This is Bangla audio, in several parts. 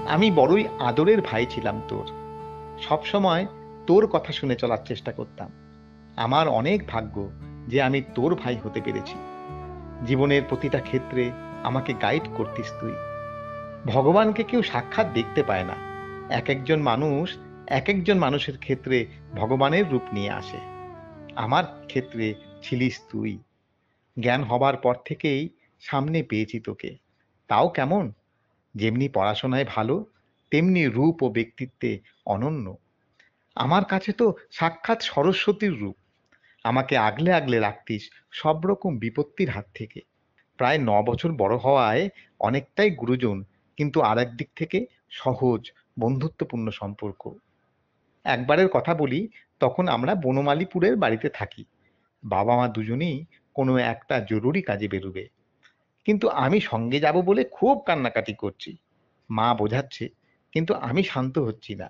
আমি বড়ই আদরের ভাই ছিলাম তোর। সবসময় তোর কথা শুনে চলার চেষ্টা করতাম। আমার অনেক ভাগ্য যে আমি তোর ভাই হতে পেরেছি। জীবনের প্রতিটা ক্ষেত্রে আমাকে গাইড করতিস তুই। ভগবানকে কেউ সাক্ষাৎ দেখতে পায় না। একেকজন মানুষ একেকজন মানুষের ক্ষেত্রে ভগবানের রূপ নিয়ে আসে। আমার ক্ষেত্রে ছিলিস তুই। জ্ঞান হবার পর থেকেই সামনে পেয়েছি তোকে। তাও কেমন? যেমনি পড়াশোনায় ভালো, তেমনি রূপ ও ব্যক্তিত্বে অনন্য। আমার কাছে তো সাক্ষাৎ সরস্বতীর রূপ। আমাকে আগলে আগলে রাখতিস সব রকম বিপত্তির হাত থেকে। প্রায় ৯ বছর বড় হওয়ায় অনেকটাই গুরুজন, কিন্তু আরেক দিক থেকে সহজ, বন্ধুত্বপূর্ণ সম্পর্ক। একবারের কথা বলি, তখন আমরা বনমালীপুরের বাড়িতে থাকি। বাবা মা দুজনেই কোনো একটা জরুরি কাজে বেরুবে, কিন্তু আমি সঙ্গে যাব বলে খুব কান্নাকাটি করছি। মা বোঝাচ্ছে, কিন্তু আমি শান্ত হচ্ছি না।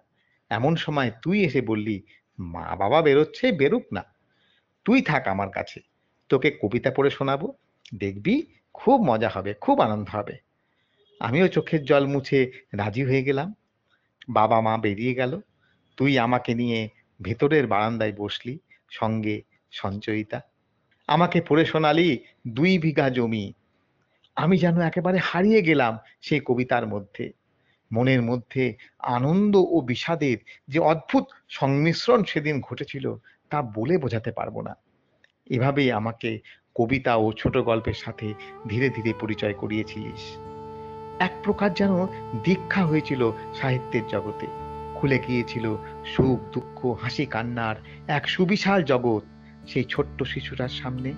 এমন সময় তুই এসে বললি, মা বাবা বেরোচ্ছে, বেরুক না, তুই থাক আমার কাছে, তোকে কবিতা পড়ে শোনাবো, দেখবি খুব মজা হবে, খুব আনন্দ হবে। আমিও চোখের জল মুছে রাজি হয়ে গেলাম। বাবা মা বেরিয়ে গেল। তুই আমাকে নিয়ে ভেতরের বারান্দায় বসলি, সঙ্গে সঞ্চয়িতা। আমাকে পড়ে শোনালি ২ বিঘা জমি। আমি যেন একেবারে হারিয়ে গেলাম সেই কবিতার মধ্যে। মনের মধ্যে আনন্দ ও বিষাদের যে অদ্ভুত সংমিশ্রণ সেদিন ঘটেছিল, তা বলে বোঝাতে পারবো না। এভাবেই আমাকে কবিতা ও ছোট গল্পের সাথে ধীরে ধীরে পরিচয় করিয়েছিলিস। এক প্রকার যেন দীক্ষা হয়েছিল সাহিত্যের জগতে। খুলে গিয়েছিল সুখ দুঃখ হাসি কান্নার এক সুবিশাল জগৎ সেই ছোট্ট শিশুটার সামনে।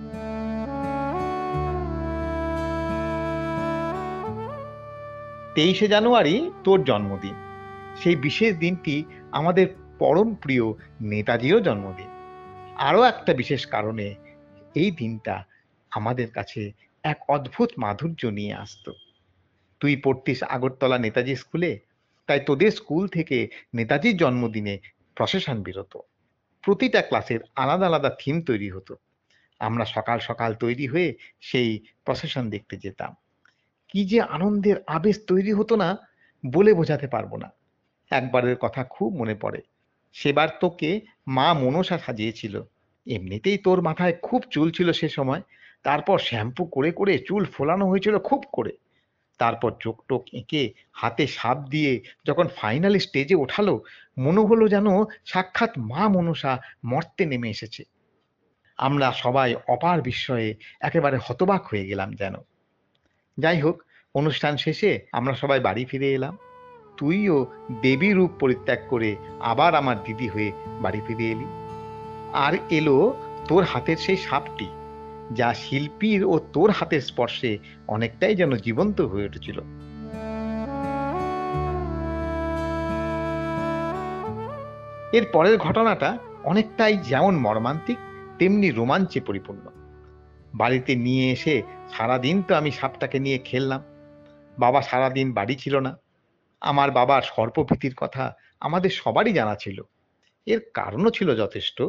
২৩শে জানুয়ারি তোর জন্মদিন। সেই বিশেষ দিনটি আমাদের পরম প্রিয় নেতাজিরও জন্মদিন। আরও একটা বিশেষ কারণে এই দিনটা আমাদের কাছে এক অদ্ভুত মাধুর্য নিয়ে আসতো। তুই পড়তিস আগরতলা নেতাজি স্কুলে, তাই তোদের স্কুল থেকে নেতাজির জন্মদিনে প্রসেশন বেরোতো। প্রতিটা ক্লাসের আলাদা আলাদা থিম তৈরি হতো। আমরা সকাল সকাল তৈরি হয়ে সেই প্রসেশন দেখতে যেতাম। কি যে আনন্দের আবেশ তৈরি হতো না, বলে বোঝাতে পারবো না। একবারের কথা খুব মনে পড়ে। সেবার তোকে মা মনসা সাজিয়েছিল। এমনিতেই তোর মাথায় খুব চুল ছিল সে সময়। তারপর শ্যাম্পু করে করে চুল ফোলানো হয়েছিল খুব করে। তারপর চোখ টোক এঁকে হাতে সাপ দিয়ে যখন ফাইনালি স্টেজে ওঠালো, মনে হলো যেন সাক্ষাৎ মা মনসা মর্তে নেমে এসেছে। আমরা সবাই অপার বিস্ময়ে একেবারে হতবাক হয়ে গেলাম যেন। যাই হোক, অনুষ্ঠান শেষে আমরা সবাই বাড়ি ফিরে এলাম। তুইও দেবী রূপ পরিত্যাগ করে আবার আমার দিদি হয়ে বাড়ি ফিরে এলি। আর এলো তোর হাতের সেই সাপটি, যা শিল্পীর ও তোর হাতের স্পর্শে অনেকটাই যেন জীবন্ত হয়ে উঠেছিল। এর পরের ঘটনাটা অনেকটাই যেমন মর্মান্তিক, তেমনি রোমাঞ্চে পরিপূর্ণ। বাড়িতে নিয়ে এসে সারাদিন তো আমি সাপটাকে নিয়ে খেললাম। বাবা সারাদিন বাড়ি ছিল না। আমার বাবার সর্পভীতির কথা আমাদের সবারই জানা ছিল। এর কারণও ছিল যথেষ্ট।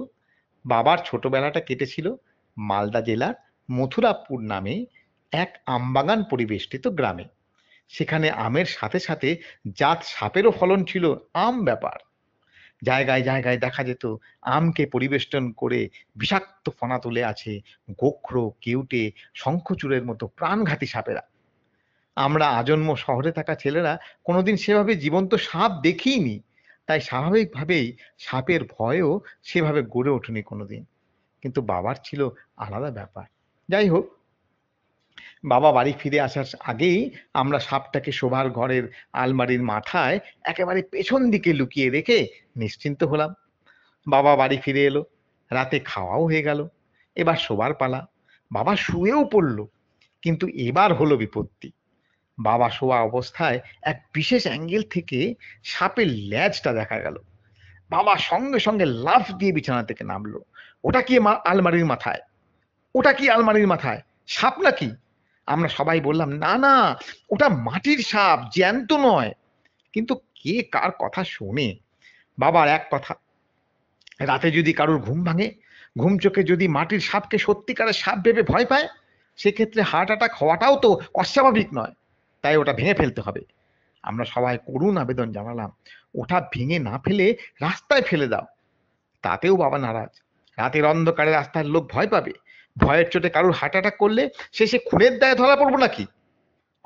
বাবার ছোটবেলাটা কেটেছিল মালদা জেলার মথুরাপুর নামে এক আমবাগান পরিবেষ্টিত গ্রামে। সেখানে আমের সাথে সাথে জাত সাপেরও ফলন ছিল আম ব্যাপার। জায়গায় জায়গায় দেখা যেত আমকে পরিবেষ্টন করে বিষাক্ত ফনা তুলে আছে গোখরো, কেউটে, শঙ্খচূড়ের মতো প্রাণঘাতী সাপেরা। আমরা আজন্ম শহরে থাকা ছেলেরা কোনোদিন সেভাবে জীবন্ত সাপ দেখিনি, তাই স্বাভাবিকভাবেই সাপের ভয়ও সেভাবে গড়ে ওঠেনি কোনোদিন। কিন্তু বাবার ছিল আলাদা ব্যাপার। যাই হোক, বাবা বাড়ি ফিরে আসার আগেই আমরা সাপটাকে শোবার ঘরের আলমারির মাথায় একেবারে পেছন দিকে লুকিয়ে রেখে নিশ্চিন্ত হলাম। বাবা বাড়ি ফিরে এলো। রাতে খাওয়াও হয়ে গেল। এবার শোবার পালা। বাবা শুয়েও পড়ল। কিন্তু এবার হলো বিপত্তি। বাবা শোয়া অবস্থায় এক বিশেষ অ্যাঙ্গেল থেকে সাপের ল্যাজটা দেখা গেল। বাবা সঙ্গে সঙ্গে লাফ দিয়ে বিছানা থেকে নামলো। ওটা কি আলমারির মাথায়? ওটা কি আলমারির মাথায়? সাপ নাকি? আমরা সবাই বললাম, না না, ওটা মাটির সাপ, জ্যান্ত নয়। কিন্তু কে কার কথা শোনে? বাবার এক কথা, রাতে যদি কারোর ঘুম ভাঙে, ঘুম চোখে যদি মাটির সাপকে সত্যিকারের সাপ ভেবে ভয় পায়, সেক্ষেত্রে হার্ট অ্যাটাক হওয়াটাও তো অস্বাভাবিক নয়। তাই ওটা ভেঙে ফেলতে হবে। আমরা সবাই করুণ আবেদন জানালাম, ওটা ভেঙে না ফেলে রাস্তায় ফেলে দাও। তাতেও বাবা নারাজ। রাতের অন্ধকারে রাস্তার লোক ভয় পাবে, ভয়ের চোটে কারুর হার্ট অ্যাটাক করলে শেষে খুনের দায়ে ধরা পড়বো নাকি?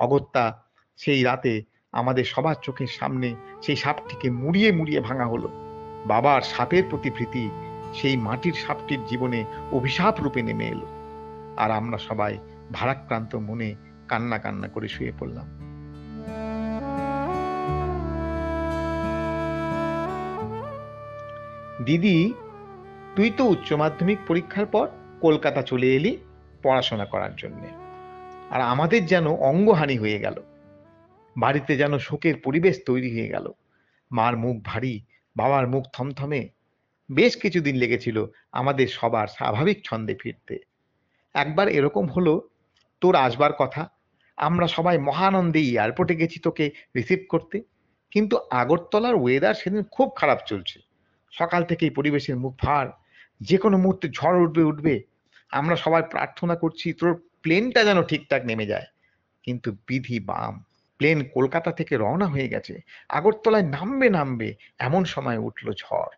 অগত্যা সেই রাতে আমাদের সবার চোখের সামনে সেই সাপটিকে মুড়িয়ে মুড়িয়ে ভাঙা হলো। বাবার সাপের প্রতি ভীতি সেই মাটির সাপটির জীবনে অভিশাপ রূপে নেমে এলো। আর আমরা সবাই ভারাক্রান্ত মনে কান্না কান্না করে শুয়ে পড়লাম। দিদি, তুই তো উচ্চ মাধ্যমিক পরীক্ষার পর কলকাতা চলে এলি পড়াশোনা করার জন্য। আর আমাদের যেন অঙ্গহানি হয়ে গেল। বাড়িতে যেন শোকের পরিবেশ তৈরি হয়ে গেল। মার মুখ ভারী, বাবার মুখ থমথমে। বেশ কিছুদিন লেগেছিল আমাদের সবার স্বাভাবিক ছন্দে ফিরতে। একবার এরকম হলো, তোর আসবার কথা, আমরা সবাই মহানন্দে এয়ারপোর্টে গেছি তোকে রিসিভ করতে। কিন্তু আগরতলার ওয়েদার সেদিন খুব খারাপ চলছে। সকাল থেকেই পরিবেশের মুখ ভার, যে কোনো মুহূর্তে ঝড় উঠবে উঠবে। আমরা সবাই প্রার্থনা করছি তোর প্লেনটা যেন ঠিকঠাক নেমে যায়। কিন্তু বিধি বাম, প্লেন কলকাতা থেকে রওনা হয়ে গেছে, আগরতলায় নামবে নামবে এমন সময় উঠল ঝড়।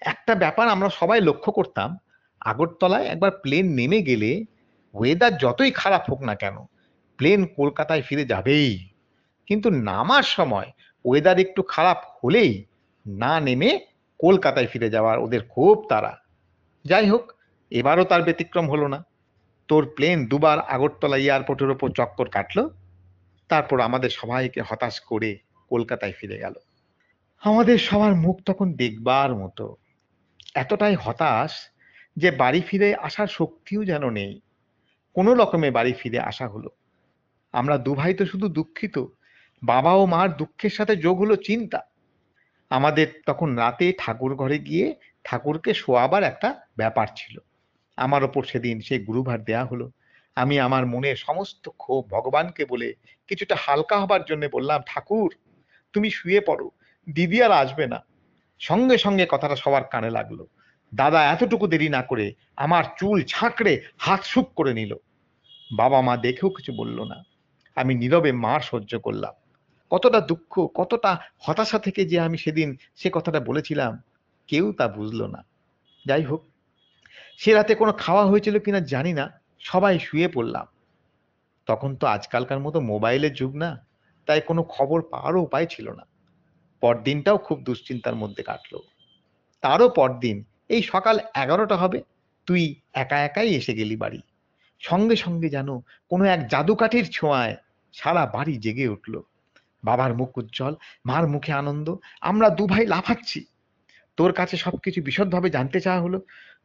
একটা ব্যাপার আমরা সবাই লক্ষ্য করতাম, আগরতলায় একবার প্লেন নেমে গেলে ওয়েদার যতই খারাপ হোক না কেন, প্লেন কলকাতায় ফিরে যাবেই। কিন্তু নামার সময় ওয়েদার একটু খারাপ হলেই না নেমে কলকাতায় ফিরে যাওয়ার ওদের খুব তাড়া। যাই হোক, এবারও তার ব্যতিক্রম হলো না। তোর প্লেন দুবার আগরতলা এয়ারপোর্টের ওপর চক্কর কাটলো, তারপর আমাদের সবাইকে হতাশ করে কলকাতায় ফিরে গেল। আমাদের সবার মুখ তখন দেখবার মতো, এতটাই হতাশ যে বাড়ি ফিরে আসার শক্তিও যেন নেই। কোনো রকমে বাড়ি ফিরে আসা হলো। আমরা দুভাই তো শুধু দুঃখিত, বাবা ও মার দুঃখের সাথে যোগ হলো চিন্তা। আমাদের তখন রাতে ঠাকুর ঘরে গিয়ে ঠাকুরকে শোয়াবার একটা ব্যাপার ছিল। আমার ওপর সেদিন সেই গুরুভার দেয়া হলো। আমি আমার মনের সমস্ত ক্ষোভ ভগবানকে বলে কিছুটা হালকা হবার জন্য বললাম, ঠাকুর তুমি শুয়ে পড়ো, দিদি আর আসবে না। সঙ্গে সঙ্গে কথাটা সবার কানে লাগলো। দাদা এতটুকু দেরি না করে আমার চুল ঝাঁকড়ে হাত সুখ করে নিল। বাবা মা দেখেও কিছু বলল না। আমি নীরবে মার সহ্য করলাম। কতটা দুঃখ, কতটা হতাশা থেকে যে আমি সেদিন সে কথাটা বলেছিলাম, কেউ তা বুঝলো না। যাই হোক, সে রাতে কোনো খাওয়া হয়েছিল কিনা জানি না, সবাই শুয়ে পড়লাম। তখন তো আজকালকার মতো মোবাইলের যুগ না, তাই কোনো খবর পাওয়ারও উপায় ছিল না। পরদিনটাও খুব দুশ্চিন্তার মধ্যে কাটলো। তারও পরদিন এই সকাল 11টা হবে, তুই একা একাই এসে গেলি বাড়ি। সঙ্গে সঙ্গে যেন কোনো এক জাদুকাঠির ছোঁয়ায় সারা বাড়ি জেগে উঠল। বাবার মুখ উজ্জ্বল, মার মুখে আনন্দ, আমরা দুভাই লাফাচ্ছি। তোর কাছে সবকিছু বিশদভাবে জানতে চাওয়া হলো।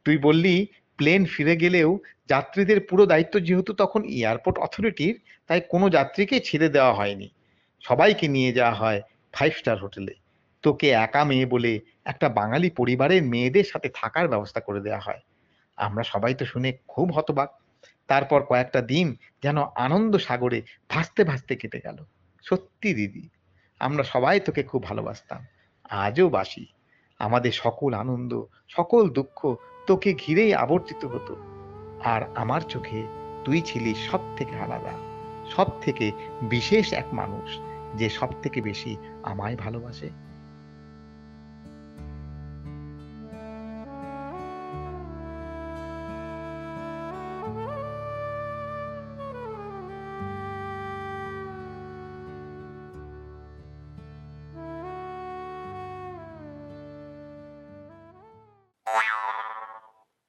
তুই বললি প্লেন ফিরে গেলেও যাত্রীদের পুরো দায়িত্ব যেহেতু তখন এয়ারপোর্ট অথরিটির, তাই কোনো যাত্রীকে ছেড়ে দেওয়া হয়নি। সবাইকে নিয়ে যাওয়া হয় 5 স্টার হোটেলে। তোকে একা মেয়ে বলে একটা বাঙালি পরিবারের মেয়েদের সাথে থাকার ব্যবস্থা করে দেওয়া হয়। আমরা সবাই তো শুনে খুব হতবাক। তারপর কয়েকটা দিন যেন আনন্দ সাগরে ভাসতে ভাসতে কেটে গেল। সত্যি দিদি, আমরা সবাই তোকে খুব ভালোবাসতাম, আজও বাসি। আমাদের সকল আনন্দ, সকল দুঃখ তোকে ঘিরেই আবর্তিত হতো। আর আমার চোখে তুই ছিলি সব থেকে আলাদা, সব থেকে বিশেষ এক মানুষ, যে সব থেকে বেশি আমায় ভালোবাসে।